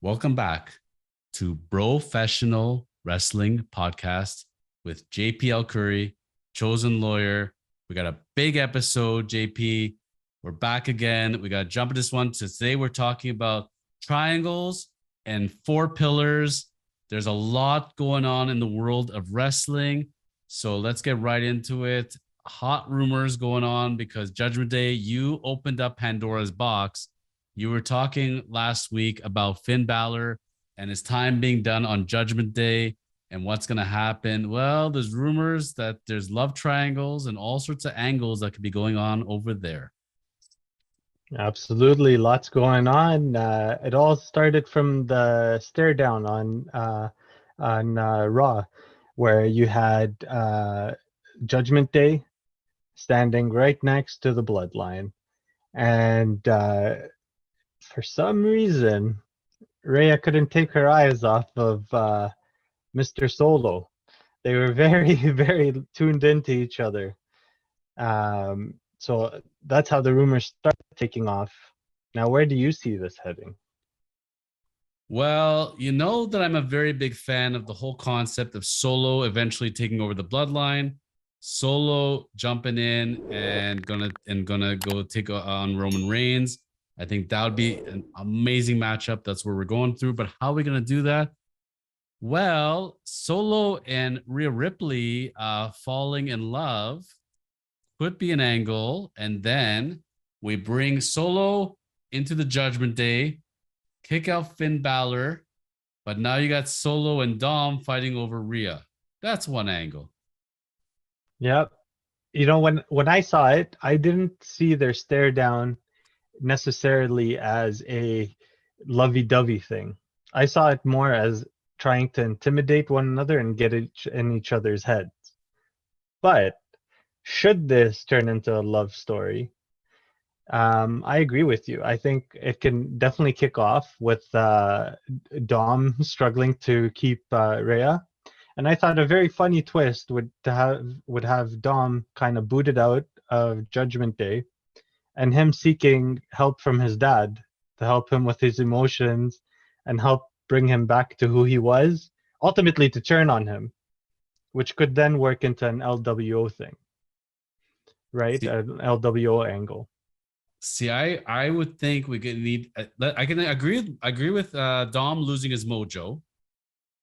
Welcome back to Professional Wrestling Podcast with JPL Curry, chosen lawyer. We got a big episode, JP. We're back again. We got to jump into this one. So today we're talking about triangles and four pillars. There's a lot going on in the world of wrestling. So let's get right into it. Hot rumors going on because Judgment Day, you opened up Pandora's box. You were talking last week about Finn Balor and his time being done on Judgment Day and what's going to happen. Well, there's rumors that there's love triangles and all sorts of angles that could be going on over there. Absolutely, lots going on. It all started from the stare down on Raw, where you had Judgment Day standing right next to the Bloodline, and for some reason, Rhea couldn't take her eyes off of Mr. Solo. They were very, very tuned into each other. So that's how the rumors started taking off. Now, where do you see this heading? Well, you know that I'm a very big fan of the whole concept of Solo eventually taking over the bloodline, Solo jumping in and gonna go take on Roman Reigns. I think that would be an amazing matchup. That's where we're going through. But how are we gonna do that? Well, Solo and Rhea Ripley falling in love could be an angle, and then we bring Solo into the Judgment Day, kick out Finn Balor, but now you got Solo and Dom fighting over Rhea. That's one angle. Yep. You know, when I saw it, I didn't see their stare down necessarily as a lovey-dovey thing. I saw it more as trying to intimidate one another and get in each other's heads. But should this turn into a love story, I agree with you. I think it can definitely kick off with Dom struggling to keep Rhea. And I thought a very funny twist would have Dom kind of booted out of Judgment Day and him seeking help from his dad to help him with his emotions and help bring him back to who he was, ultimately to turn on him, which could then work into an LWO thing, right? An LWO angle. See, I would think we could need. I can agree with Dom losing his mojo.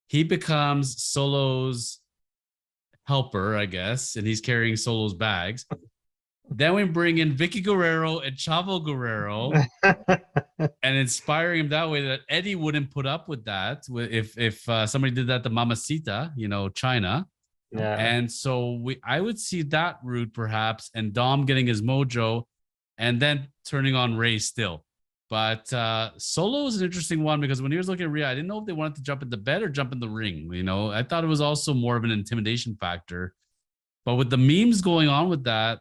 He becomes Solo's helper, I guess, and he's carrying Solo's bags. Then we bring in Vicky Guerrero and Chavo Guerrero and inspiring him that way that Eddie wouldn't put up with that if somebody did that to Mamacita, China. Yeah. And so I would see that route perhaps, and Dom getting his mojo and then turning on Ray still. But Solo is an interesting one because when he was looking at Rhea, I didn't know if they wanted to jump in the bed or jump in the ring. I thought it was also more of an intimidation factor. But with the memes going on with that,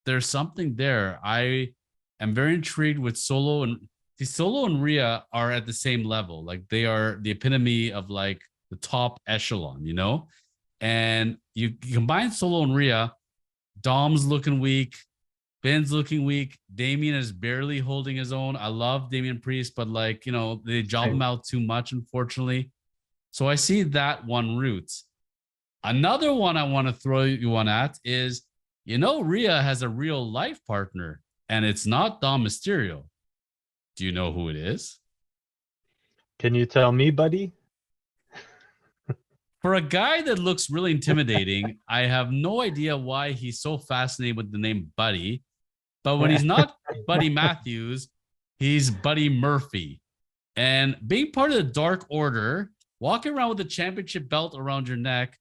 there's something there. I am very intrigued with Solo and Rhea are at the same level. Like they are the epitome of like the top echelon, And you combine Solo and Rhea, Dom's looking weak, Ben's looking weak, Damian is barely holding his own. I love Damian Priest, but they job him out too much, unfortunately. So I see that one route. Another one I want to throw you one at is, Rhea has a real life partner, and it's not Dom Mysterio. Do you know who it is? Can you tell me, buddy? For a guy that looks really intimidating, I have no idea why he's so fascinated with the name Buddy. But when he's not Buddy Matthews, he's Buddy Murphy. And being part of the Dark Order, walking around with a championship belt around your neck,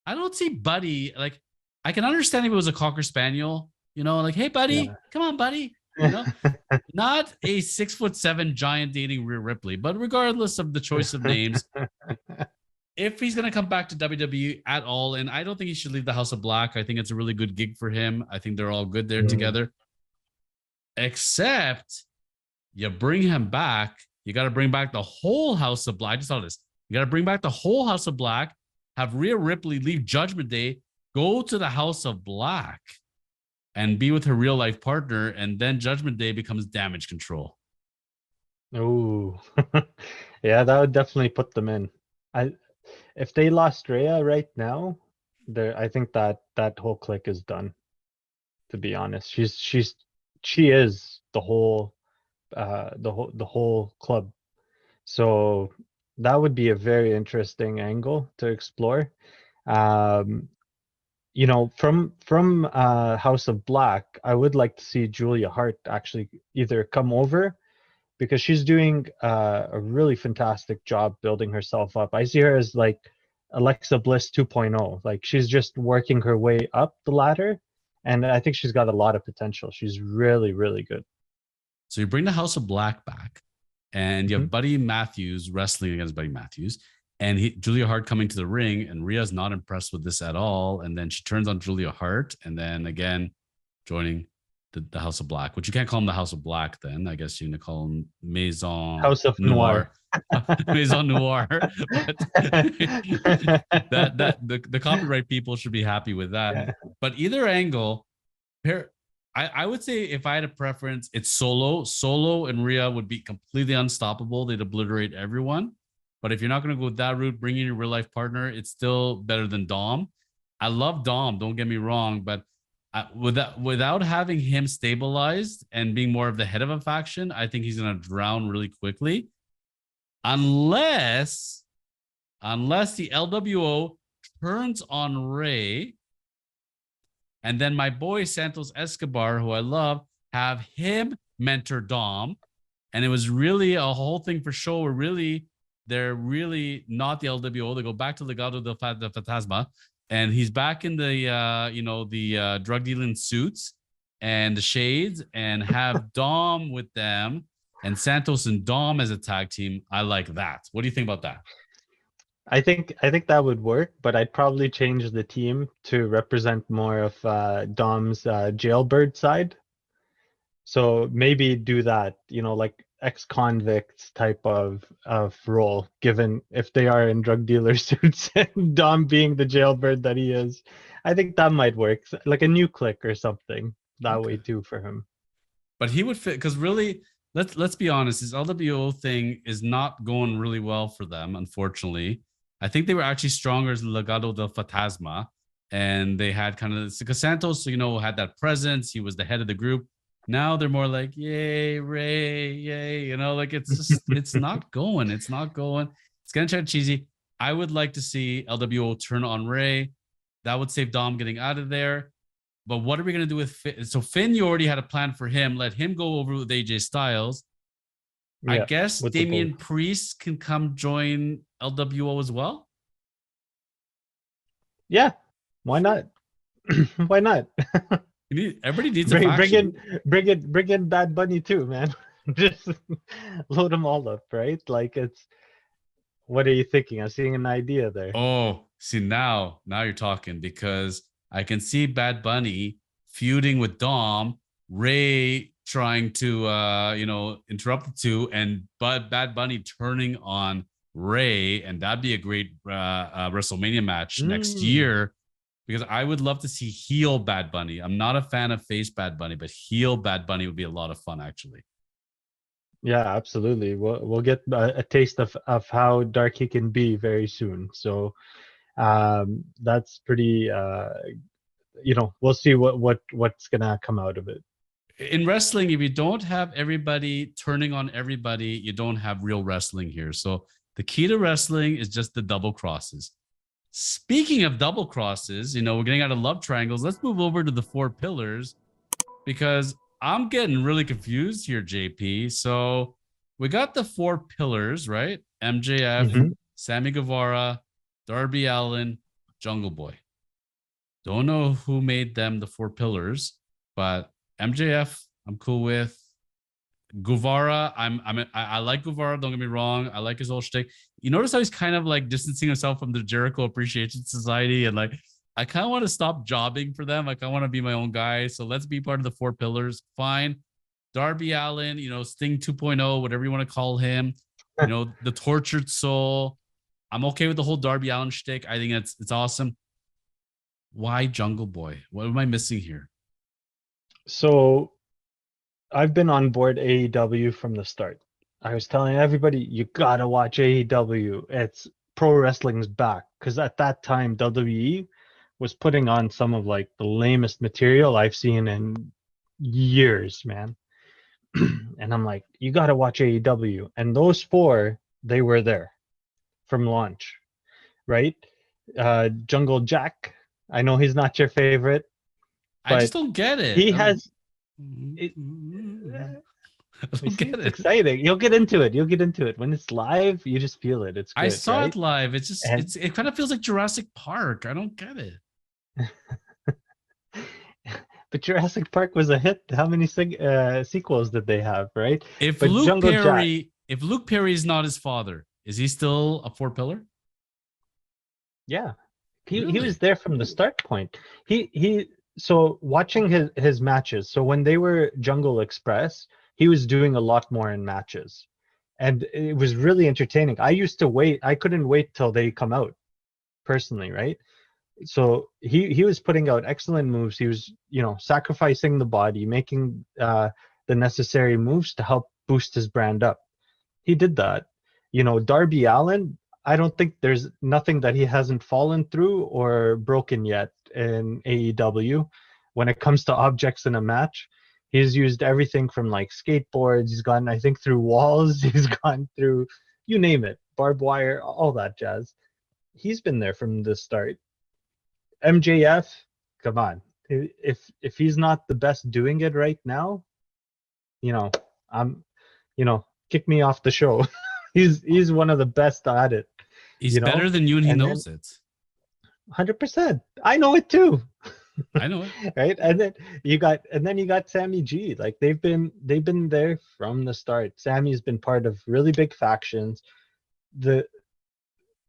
I don't see Buddy. Like, I can understand if it was a Cocker Spaniel, like, hey, buddy, come on, buddy. Not a 6'7" giant dating Rhea Ripley. But regardless of the choice of names, if he's going to come back to WWE at all, and I don't think he should leave the House of Black. I think it's a really good gig for him. I think they're all good there together. Except you bring him back. You got to bring back the whole House of Black. I just saw this. You got to bring back the whole House of Black, have Rhea Ripley leave Judgment Day, go to the House of Black, and be with her real life partner. And then Judgment Day becomes Damage Control. Oh, Yeah, that would definitely put them in. I If they lost Rhea right now, I think that whole clique is done. To be honest, she is the whole club. So that would be a very interesting angle to explore. Um, from House of Black, I would like to see Julia Hart actually either come over because she's doing a really fantastic job building herself up. I see her as like Alexa Bliss 2.0. Like she's just working her way up the ladder, and I think she's got a lot of potential. She's really, really good. So you bring the House of Black back, and you Hmm. have Buddy Matthews wrestling against Buddy Matthews, and Julia Hart coming to the ring, and Rhea's not impressed with this at all, and then she turns on Julia Hart, and then again joining the House of Black, which you can't call them the House of Black. Then I guess you're gonna call them Maison House of Noir. Noir. Maison Noir, but the copyright people should be happy with that. Yeah. But either angle, I would say if I had a preference, it's Solo. Solo and Rhea would be completely unstoppable. They'd obliterate everyone. But if you're not going to go with that route, bring in your real life partner, it's still better than Dom. I love Dom, don't get me wrong, but without having him stabilized and being more of the head of a faction, I think he's going to drown really quickly. Unless the LWO turns on Ray, and then my boy Santos Escobar, who I love, have him mentor Dom. And it was really a whole thing for show where really they're really not the LWO. They go back to Legado del Fantasma, and he's back in the drug dealing suits and the shades, and have Dom with them and Santos and Dom as a tag team. I like that. What do you think about that? I think that would work, but I'd probably change the team to represent more of Dom's jailbird side. So maybe do that, like ex-convicts type of role, given if they are in drug dealer suits and Dom being the jailbird that he is. I think that might work. Like a new click or something that way Okay. too for him. But he would fit because really, let's be honest, his LWO thing is not going really well for them, unfortunately. I think they were actually stronger as Legado del Fantasma, and they had kind of because Santos, had that presence. He was the head of the group. Now they're more like, yay, Ray, yay, like it's just it's not going. It's not going. It's getting kind of cheesy. I would like to see LWO turn on Ray. That would save Dom getting out of there. But what are we going to do with Finn? So Finn, you already had a plan for him. Let him go over with AJ Styles. I Yeah, guess with the Damian both. Priest can come join LWO as well. Yeah, why not? Why not? Everybody needs a Bring faction. in Bad Bunny too, man. Just load them all up, right? Like it's what are you thinking? I'm seeing an idea there. Oh, see now you're talking because I can see Bad Bunny feuding with Dom, Ray trying to interrupt the two, and Bad Bunny turning on Ray, and that'd be a great WrestleMania match next Mm. year. Because I would love to see heel Bad Bunny. I'm not a fan of face Bad Bunny, but heel Bad Bunny would be a lot of fun, actually. Yeah, absolutely. We'll get a taste of how dark he can be very soon. So that's pretty. We'll see what's gonna come out of it. In wrestling, if you don't have everybody turning on everybody, you don't have real wrestling here. So the key to wrestling is just the double crosses. Speaking of double crosses, we're getting out of love triangles. Let's move over to the four pillars because I'm getting really confused here, JP. So we got the four pillars, right? MJF, Hmm. Sammy Guevara, Darby Allin, Jungle Boy. Don't know who made them the four pillars, but MJF, I'm cool with. Guevara, I like Guevara. Don't get me wrong. I like his whole shtick. You notice how he's kind of like distancing himself from the Jericho Appreciation Society, and like I kind of want to stop jobbing for them. Like I want to be my own guy. So let's be part of the four pillars. Fine. Darby Allin, Sting 2.0, whatever you want to call him. The tortured soul. I'm okay with the whole Darby Allin shtick. I think it's awesome. Why Jungle Boy? What am I missing here? So I've been on board AEW from the start. I was telling everybody, you gotta watch AEW. It's pro wrestling's back. Because at that time, WWE was putting on some of like the lamest material I've seen in years, man. And I'm like, you gotta watch AEW. And those four, they were there from launch, right? Jungle Jack. I know he's not your favorite, I but just don't get it. he has it. I You don't see, get it's it. exciting. You'll get into it. You'll get into it when it's live. You just feel it. It's I good, saw it right? live. It's just And it kind of feels like Jurassic Park. I don't get it. but Jurassic Park was a hit. How many sequels did they have, right? If But Luke Jungle Jack, Perry, if Luke Perry is not his father, is he still a four pillar? yeah, he was Really? there from the start point. He so watching his matches. So when they were Jungle Express, he was doing a lot more in matches, and it was really entertaining. I used to wait. I couldn't wait till they come out personally, right? So he was putting out excellent moves. He was, sacrificing the body, making the necessary moves to help boost his brand up. He did that. Darby Allin, I don't think there's nothing that he hasn't fallen through or broken yet in AEW when it comes to objects in a match. He's used everything from like skateboards, he's gone, I think, through walls, he's gone through, you name it, barbed wire, all that jazz. He's been there from the start. MJF, come on. If he's not the best doing it right now, you know, I'm, kick me off the show. He's one of the best at it, He's better than you, and he and then knows it. 100%. I know it too, I know it. right? And then you got Sammy G. Like they've been there from the start. Sammy's been part of really big factions. The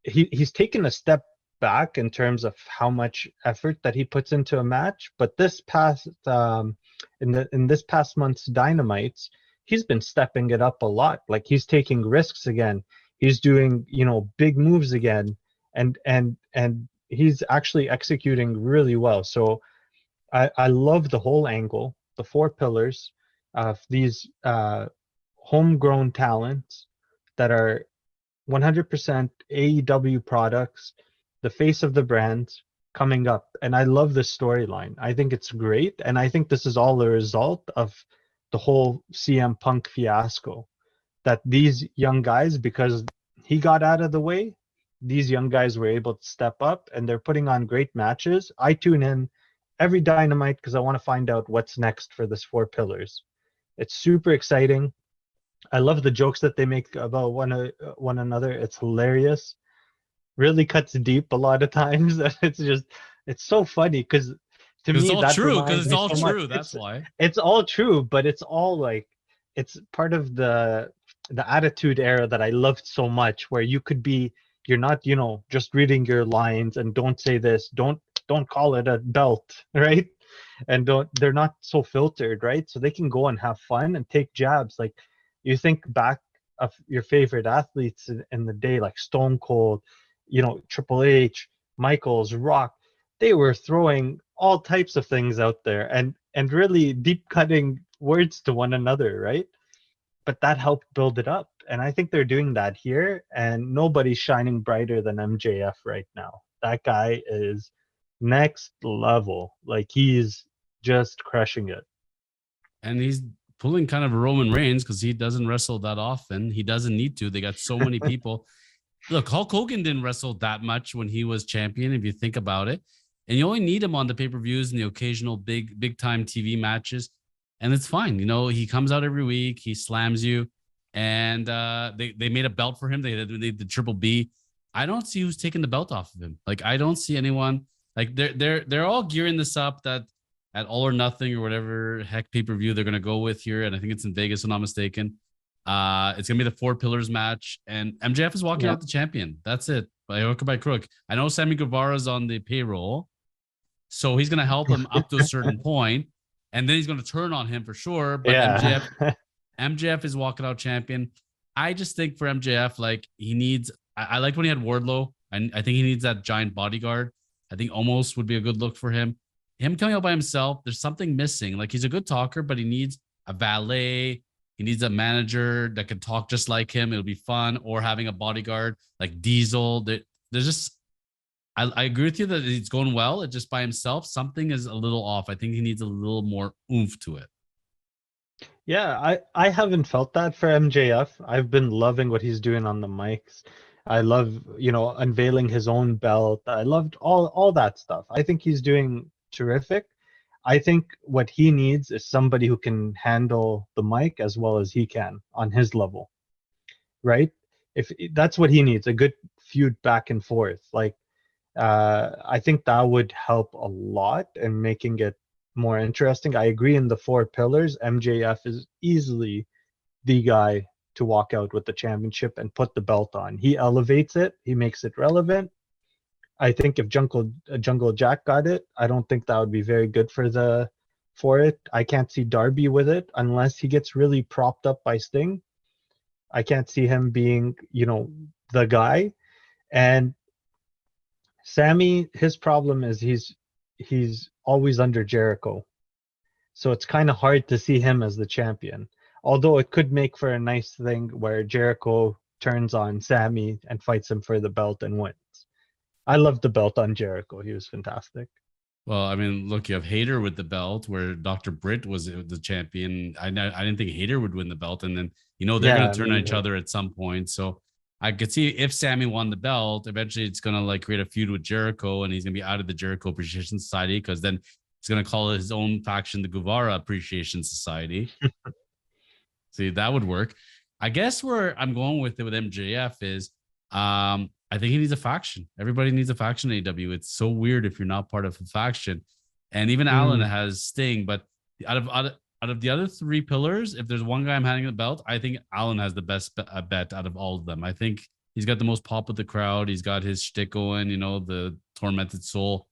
he's taken a step back in terms of how much effort that he puts into a match, but this past in this past month's Dynamites, he's been stepping it up a lot. Like he's taking risks again. He's doing, big moves again, and he's actually executing really well. So I love the whole angle, the four pillars of these homegrown talents that are 100% AEW products, the face of the brand coming up. And I love this storyline. I think it's great. And I think this is all a result of the whole CM Punk fiasco. That these young guys, because he got out of the way, these young guys were able to step up and they're putting on great matches. I tune in every Dynamite because I want to find out what's next for this four pillars. It's super exciting. I love the jokes that they make about one another. It's hilarious. Really cuts deep a lot of times. It's so funny because to Because it's me all that true. reminds Because it's me all so much. true. That's why. It's all true, but it's all like it's part of the attitude era that I loved so much, where you're not, just reading your lines and don't say this, don't call it a belt, right? And they're not so filtered, right? So they can go and have fun and take jabs. Like you think back of your favorite athletes in the day, like Stone Cold, Triple H, Michaels, Rock. They were throwing all types of things out there and really deep cutting words to one another, right? But that helped build it up. And I think they're doing that here. And nobody's shining brighter than MJF right now. That guy is next level. Like he's just crushing it. And he's pulling kind of Roman Reigns because he doesn't wrestle that often. He doesn't need to. They got so many people. Look, Hulk Hogan didn't wrestle that much when he was champion, if you think about it. And you only need him on the pay-per-views and the occasional big time TV matches. And it's fine. He comes out every week, he slams you. And they made a belt for him. They did the triple B. I don't see who's taking the belt off of him. Like, I don't see anyone. Like they're all gearing this up that at All or Nothing or whatever heck pay-per-view they're gonna go with here. And I think it's in Vegas, if I'm not mistaken. It's gonna be the four pillars match, and MJF is walking Yeah. out the champion. That's it, by hook or by crook. I know Sammy Guevara's on the payroll, so he's gonna help him up to a certain point, and then he's gonna turn on him for sure. But Yeah. MJF is walking out champion. I just think for MJF, like he needs. I like when he had Wardlow. I think he needs that giant bodyguard. I think almost would be a good look for him. Him coming out by himself, there's something missing. Like he's a good talker, but he needs a valet, He needs a manager that can talk just like him. It'll be fun. Or having a bodyguard like Diesel. There's just I agree with you that it's going well. It just by himself, something is a little off. I think he needs a little more oomph to it. Yeah, I haven't felt that for MJF. I've been loving what he's doing on the mics. I love, unveiling his own belt. I loved all that stuff. I think he's doing terrific. I think what he needs is somebody who can handle the mic as well as he can on his level, right? If that's what he needs, a good feud back and forth. Like I think that would help a lot in making it more interesting. I agree in the four pillars. MJF is easily the guy to walk out with the championship and put the belt on. He elevates it, he makes it relevant. I think if Jungle Jack got it, I don't think that would be very good for it. I can't see Darby with it unless he gets really propped up by Sting. I can't see him being, the guy. And Sammy, his problem is he's always under Jericho. So it's kind of hard to see him as the champion. Although it could make for a nice thing where Jericho turns on Sammy and fights him for the belt and wins. I loved the belt on Jericho. He was fantastic. Well, I mean, look, you have Hayter with the belt, where Dr. Britt was the champion. I didn't think Hayter would win the belt, and then they're going to turn on each other at some point. So I could see if Sammy won the belt, eventually it's going to like create a feud with Jericho, and he's going to be out of the Jericho Appreciation Society because then he's going to call his own faction the Guevara Appreciation Society. See, that would work. I guess where I'm going with it with MJF is I think he needs a faction. Everybody needs a faction in AEW. It's so weird if you're not part of a faction. And even Allin has Sting, but out of the other three pillars, if there's one guy I'm handing the belt, I think Allin has the best bet out of all of them. I think he's got the most pop with the crowd. He's got his shtick going, the tormented soul.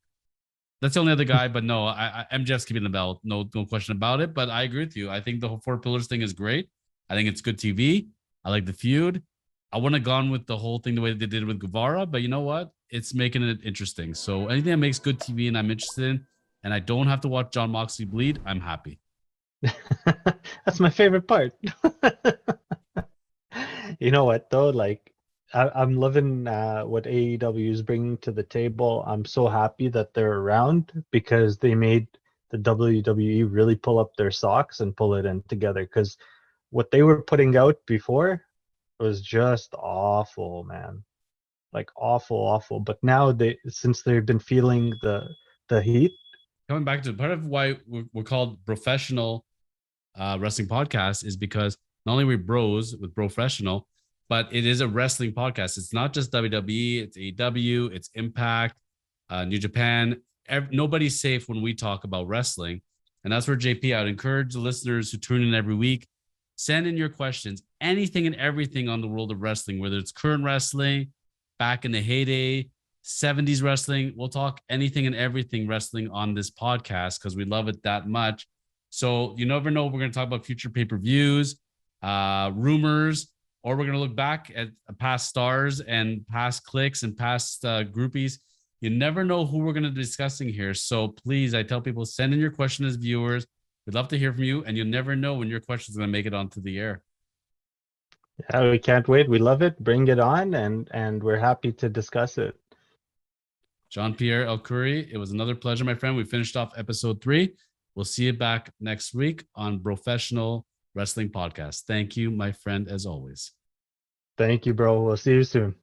That's the only other guy, but no, MJF's keeping the belt. No question about it. But I agree with you. I think the whole four pillars thing is great. I think it's good TV. I like the feud. I wouldn't have gone with the whole thing the way they did with Guevara, but you know what? It's making it interesting. So anything that makes good TV and I'm interested in, and I don't have to watch Jon Moxley bleed, I'm happy. That's my favorite part. You know what though? Like I'm loving what AEW is bringing to the table. I'm so happy that they're around because they made the WWE really pull up their socks and pull it in together. Because what they were putting out before was just awful, man. Like awful. But now since they've been feeling the heat. Coming back to part of why we're called professional wrestling podcast is because not only are we bros with Professional, but it is a wrestling podcast. It's not just WWE, it's AEW, it's Impact, New Japan. Nobody's safe when we talk about wrestling. And that's where JP, I would encourage the listeners who tune in every week, send in your questions, anything and everything on the world of wrestling, whether it's current wrestling, back in the heyday, 70s wrestling. We'll talk anything and everything wrestling on this podcast because we love it that much. So you never know. We're going to talk about future pay-per-views, rumors, or we're going to look back at past stars and past clicks and past groupies. You never know who we're going to be discussing here. So please, I tell people, send in your question as viewers. We'd love to hear from you, and you'll never know when your question is going to make it onto the air. Yeah, we can't wait. We love it. Bring it on, and we're happy to discuss it. Jean-Pierre El-Khoury, it was another pleasure, my friend. We finished off episode 3. We'll see you back next week on Professional Wrestling Podcast. Thank you, my friend, as always. Thank you, bro. We'll see you soon.